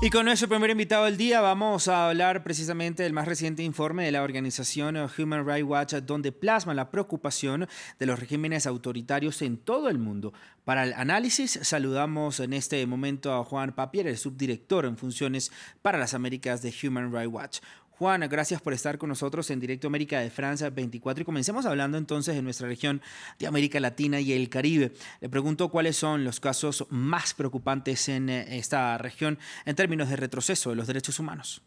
Y con nuestro primer invitado del día vamos a hablar precisamente del más reciente informe de la organización Human Rights Watch, donde plasma la preocupación de los regímenes autoritarios en todo el mundo. Para el análisis saludamos en este momento a Juan Papier, el subdirector en funciones para las Américas de Human Rights Watch. Juan, gracias por estar con nosotros en Directo América de Francia 24 y comencemos hablando entonces de nuestra región de América Latina y el Caribe. Le pregunto cuáles son los casos más preocupantes en esta región en términos de retroceso de los derechos humanos.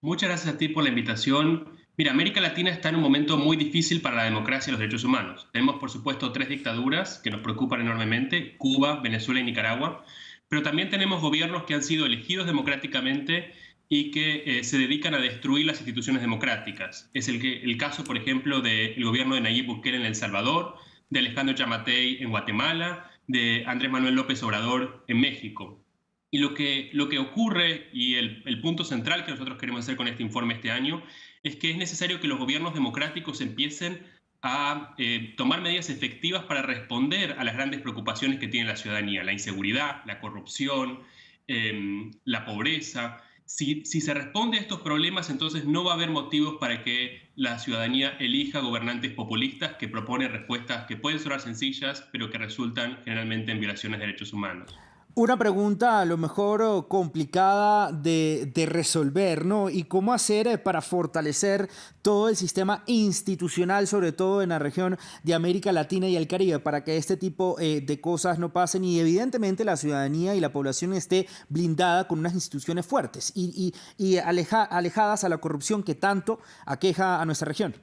Muchas gracias a ti por la invitación. Mira, América Latina está en un momento muy difícil para la democracia y los derechos humanos. Tenemos, por supuesto, tres dictaduras que nos preocupan enormemente: Cuba, Venezuela y Nicaragua. Pero también tenemos gobiernos que han sido elegidos democráticamente y que se dedican a destruir las instituciones democráticas. Es el caso, por ejemplo, del gobierno de Nayib Bukele en El Salvador, de Alejandro Yamatei en Guatemala, de Andrés Manuel López Obrador en México. Y lo que ocurre, y el punto central que nosotros queremos hacer con este informe este año, es que es necesario que los gobiernos democráticos empiecen a tomar medidas efectivas para responder a las grandes preocupaciones que tiene la ciudadanía: la inseguridad, la corrupción, la pobreza. Si se responde a estos problemas, entonces no va a haber motivos para que la ciudadanía elija gobernantes populistas que proponen respuestas que pueden sonar sencillas, pero que resultan generalmente en violaciones de derechos humanos. Una pregunta a lo mejor complicada de resolver, ¿no? ¿Y cómo hacer para fortalecer todo el sistema institucional, sobre todo en la región de América Latina y el Caribe, para que este tipo de cosas no pasen y evidentemente la ciudadanía y la población esté blindada con unas instituciones fuertes y alejadas a la corrupción que tanto aqueja a nuestra región?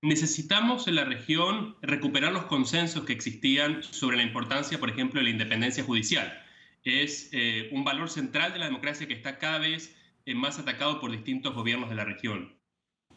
Necesitamos en la región recuperar los consensos que existían sobre la importancia, por ejemplo, de la independencia judicial. Es un valor central de la democracia que está cada vez más atacado por distintos gobiernos de la región.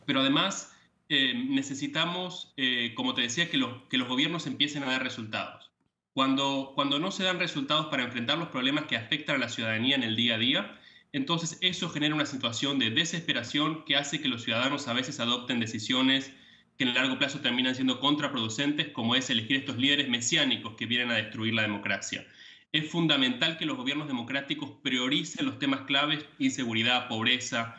Pero además necesitamos, como te decía, que los gobiernos empiecen a dar resultados. Cuando no se dan resultados para enfrentar los problemas que afectan a la ciudadanía en el día a día, entonces eso genera una situación de desesperación que hace que los ciudadanos a veces adopten decisiones que en el largo plazo terminan siendo contraproducentes, como es elegir estos líderes mesiánicos que vienen a destruir la democracia. Es fundamental que los gobiernos democráticos prioricen los temas claves: inseguridad, pobreza,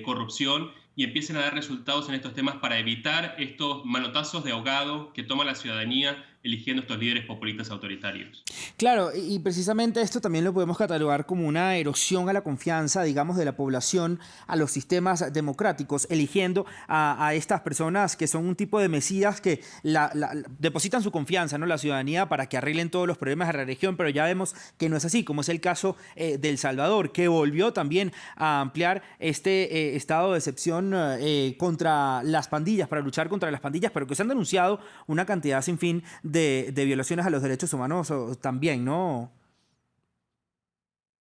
corrupción, y empiecen a dar resultados en estos temas para evitar estos manotazos de ahogado que toma la ciudadanía eligiendo estos líderes populistas autoritarios. Claro, y precisamente esto también lo podemos catalogar como una erosión a la confianza, digamos, de la población a los sistemas democráticos, eligiendo a estas personas que son un tipo de mesías que depositan su confianza, ¿no? La ciudadanía para que arreglen todos los problemas de la región, pero ya vemos que no es así, como es el caso de El Salvador, que volvió también a ampliar este estado de excepción contra las pandillas, para luchar contra las pandillas, pero que se han denunciado una cantidad sin fin de violaciones a los derechos humanos también, ¿no?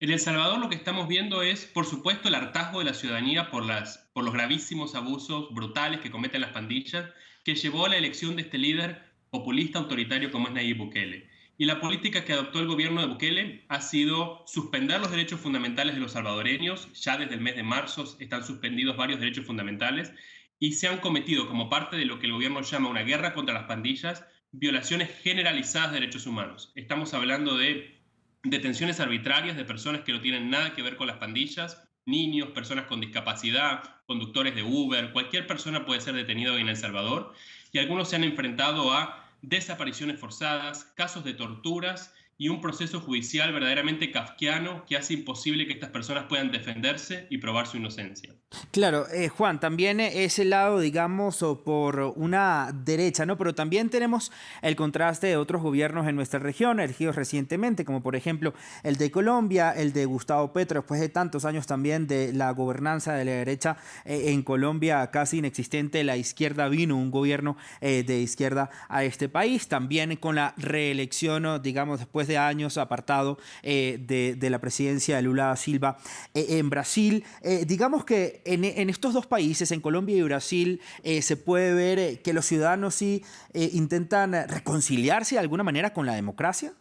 En El Salvador lo que estamos viendo es, por supuesto, el hartazgo de la ciudadanía por los gravísimos abusos brutales que cometen las pandillas, que llevó a la elección de este líder populista autoritario como es Nayib Bukele. Y la política que adoptó el gobierno de Bukele ha sido suspender los derechos fundamentales de los salvadoreños. Ya desde el mes de marzo están suspendidos varios derechos fundamentales y se han cometido, como parte de lo que el gobierno llama una guerra contra las pandillas, violaciones generalizadas de derechos humanos. Estamos hablando de detenciones arbitrarias de personas que no tienen nada que ver con las pandillas: niños, personas con discapacidad, conductores de Uber. Cualquier persona puede ser detenida en El Salvador, y algunos se han enfrentado a desapariciones forzadas, casos de torturas y un proceso judicial verdaderamente kafkiano que hace imposible que estas personas puedan defenderse y probar su inocencia. Claro, Juan, también ese lado, digamos, o por una derecha, ¿no? Pero también tenemos el contraste de otros gobiernos en nuestra región, elegidos recientemente, como por ejemplo el de Colombia, el de Gustavo Petro, después de tantos años también de la gobernanza de la derecha en Colombia casi inexistente. La izquierda vino, un gobierno de izquierda a este país, también con la reelección, ¿no? Digamos, después de años apartado de la presidencia de Lula da Silva en Brasil. Digamos que en estos dos países, en Colombia y Brasil, se puede ver que los ciudadanos sí intentan reconciliarse de alguna manera con la democracia.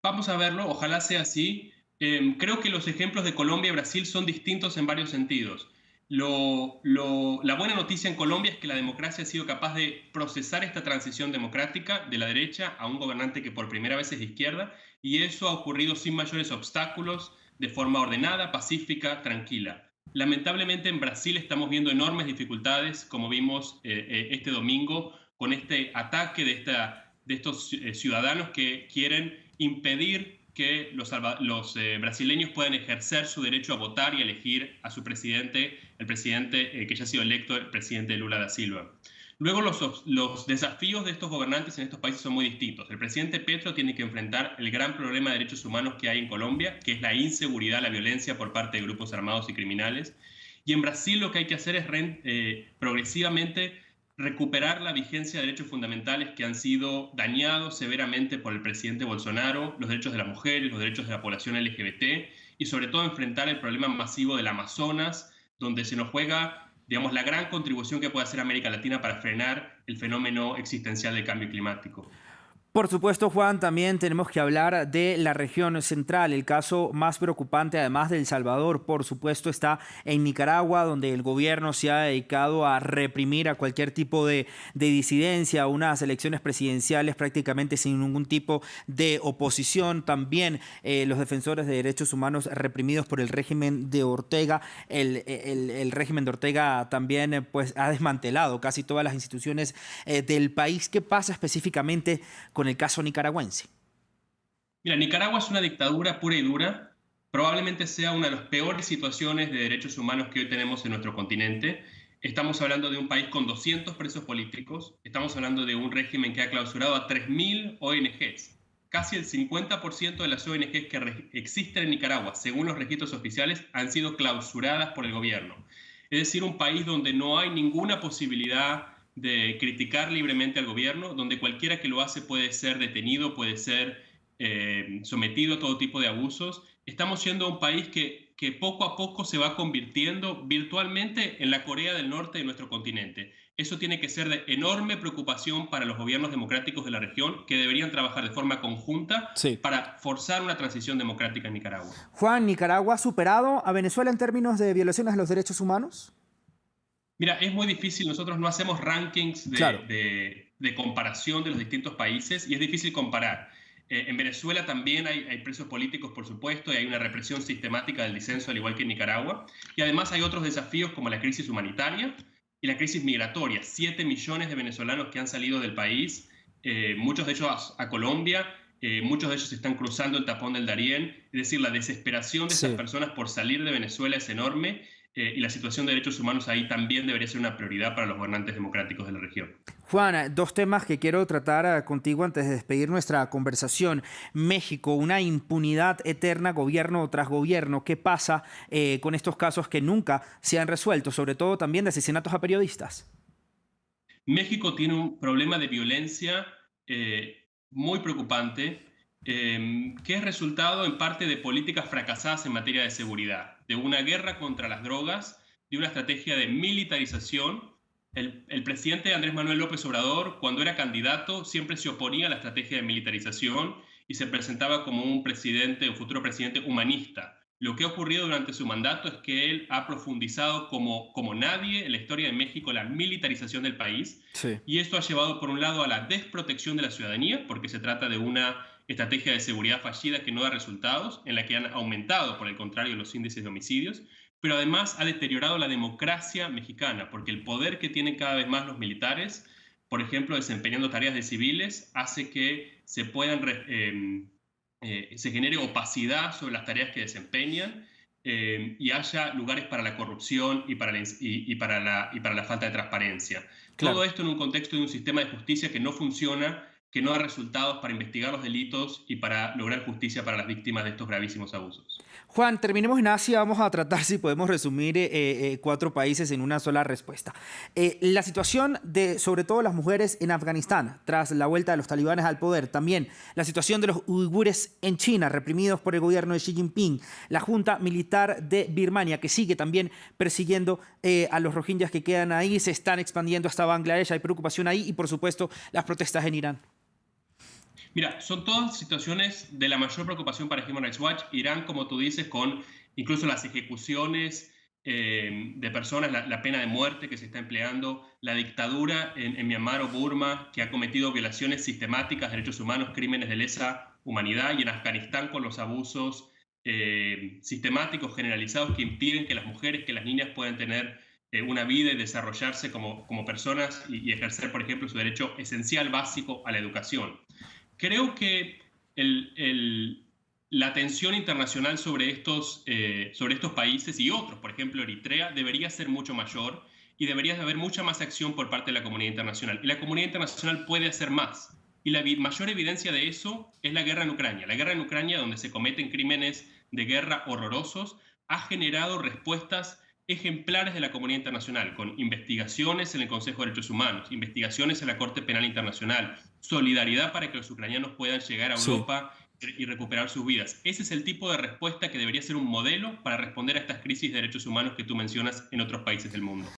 Vamos a verlo, ojalá sea así. Creo que los ejemplos de Colombia y Brasil son distintos en varios sentidos. La buena noticia en Colombia es que la democracia ha sido capaz de procesar esta transición democrática de la derecha a un gobernante que por primera vez es de izquierda, y eso ha ocurrido sin mayores obstáculos, de forma ordenada, pacífica, tranquila. Lamentablemente en Brasil estamos viendo enormes dificultades, como vimos este domingo, con este ataque de estos ciudadanos que quieren impedir que los brasileños puedan ejercer su derecho a votar y elegir a su presidente, el presidente que ya ha sido electo, el presidente Lula da Silva. Luego los desafíos de estos gobernantes en estos países son muy distintos. El presidente Petro tiene que enfrentar el gran problema de derechos humanos que hay en Colombia, que es la inseguridad, la violencia por parte de grupos armados y criminales. Y en Brasil lo que hay que hacer es progresivamente recuperar la vigencia de derechos fundamentales que han sido dañados severamente por el presidente Bolsonaro, los derechos de las mujeres, los derechos de la población LGBT, y sobre todo enfrentar el problema masivo del Amazonas, donde se nos juega, digamos, la gran contribución que puede hacer América Latina para frenar el fenómeno existencial del cambio climático. Por supuesto, Juan, también tenemos que hablar de la región central. El caso más preocupante, además de El Salvador, por supuesto, está en Nicaragua, donde el gobierno se ha dedicado a reprimir a cualquier tipo de disidencia, unas elecciones presidenciales prácticamente sin ningún tipo de oposición. También los defensores de derechos humanos reprimidos por el régimen de Ortega. El régimen de Ortega también pues, ha desmantelado casi todas las instituciones del país. ¿Qué pasa específicamente con el caso nicaragüense? Mira, Nicaragua es una dictadura pura y dura. Probablemente sea una de las peores situaciones de derechos humanos que hoy tenemos en nuestro continente. Estamos hablando de un país con 200 presos políticos. Estamos hablando de un régimen que ha clausurado a 3.000 ONGs. Casi el 50% de las ONGs que existen en Nicaragua, según los registros oficiales, han sido clausuradas por el gobierno. Es decir, un país donde no hay ninguna posibilidad de criticar libremente al gobierno, donde cualquiera que lo hace puede ser detenido, puede ser sometido a todo tipo de abusos. Estamos siendo un país que poco a poco se va convirtiendo virtualmente en la Corea del Norte de nuestro continente. Eso tiene que ser de enorme preocupación para los gobiernos democráticos de la región, que deberían trabajar de forma conjunta para forzar una transición democrática en Nicaragua. Juan, ¿Nicaragua ha superado a Venezuela en términos de violaciones a los derechos humanos? Mira, es muy difícil, nosotros no hacemos rankings de comparación de los distintos países y es difícil comparar. En Venezuela también hay presos políticos, por supuesto, y hay una represión sistemática del disenso, al igual que en Nicaragua. Y además hay otros desafíos como la crisis humanitaria y la crisis migratoria. 7 millones de venezolanos que han salido del país, muchos de ellos a Colombia, muchos de ellos están cruzando el tapón del Darién. Es decir, la desesperación de estas personas por salir de Venezuela es enorme. Y la situación de derechos humanos ahí también debería ser una prioridad para los gobernantes democráticos de la región. Juan, dos temas que quiero tratar contigo antes de despedir nuestra conversación. México, una impunidad eterna, gobierno tras gobierno. ¿Qué pasa con estos casos que nunca se han resuelto, sobre todo también de asesinatos a periodistas? México tiene un problema de violencia muy preocupante, que es resultado en parte de políticas fracasadas en materia de seguridad, de una guerra contra las drogas, de una estrategia de militarización. El presidente Andrés Manuel López Obrador, cuando era candidato, siempre se oponía a la estrategia de militarización y se presentaba como un futuro presidente humanista. Lo que ha ocurrido durante su mandato es que él ha profundizado como nadie en la historia de México la militarización del país. Y esto ha llevado, por un lado, a la desprotección de la ciudadanía, porque se trata de una estrategia de seguridad fallida que no da resultados, en la que han aumentado, por el contrario, los índices de homicidios, pero además ha deteriorado la democracia mexicana, porque el poder que tienen cada vez más los militares, por ejemplo, desempeñando tareas de civiles, hace que se genere opacidad sobre las tareas que desempeñan y haya lugares para la corrupción y para la falta de transparencia. Claro. Todo esto en un contexto de un sistema de justicia que no funciona, que no da resultados para investigar los delitos y para lograr justicia para las víctimas de estos gravísimos abusos. Juan, terminemos en Asia. Vamos a tratar si podemos resumir 4 países en una sola respuesta. La situación de, sobre todo, las mujeres en Afganistán, tras la vuelta de los talibanes al poder. También la situación de los uigures en China, reprimidos por el gobierno de Xi Jinping. La junta militar de Birmania, que sigue también persiguiendo a los rohingyas que quedan ahí. Se están expandiendo hasta Bangladesh. Hay preocupación ahí. Y, por supuesto, las protestas en Irán. Mira, son todas situaciones de la mayor preocupación para Human Rights Watch. Irán, como tú dices, con incluso las ejecuciones de personas, la pena de muerte que se está empleando, la dictadura en Myanmar o Burma, que ha cometido violaciones sistemáticas de derechos humanos, crímenes de lesa humanidad, y en Afganistán con los abusos sistemáticos generalizados que impiden que las mujeres, que las niñas puedan tener una vida y desarrollarse como personas y ejercer, por ejemplo, su derecho esencial básico a la educación. Creo que el, la atención internacional sobre estos países y otros, por ejemplo Eritrea, debería ser mucho mayor y debería haber mucha más acción por parte de la comunidad internacional. Y la comunidad internacional puede hacer más. Y la mayor evidencia de eso es la guerra en Ucrania. La guerra en Ucrania, donde se cometen crímenes de guerra horrorosos, ha generado respuestas ejemplares de la comunidad internacional, con investigaciones en el Consejo de Derechos Humanos, investigaciones en la Corte Penal Internacional, solidaridad para que los ucranianos puedan llegar a Sí. Europa y recuperar sus vidas. Ese es el tipo de respuesta que debería ser un modelo para responder a estas crisis de derechos humanos que tú mencionas en otros países del mundo.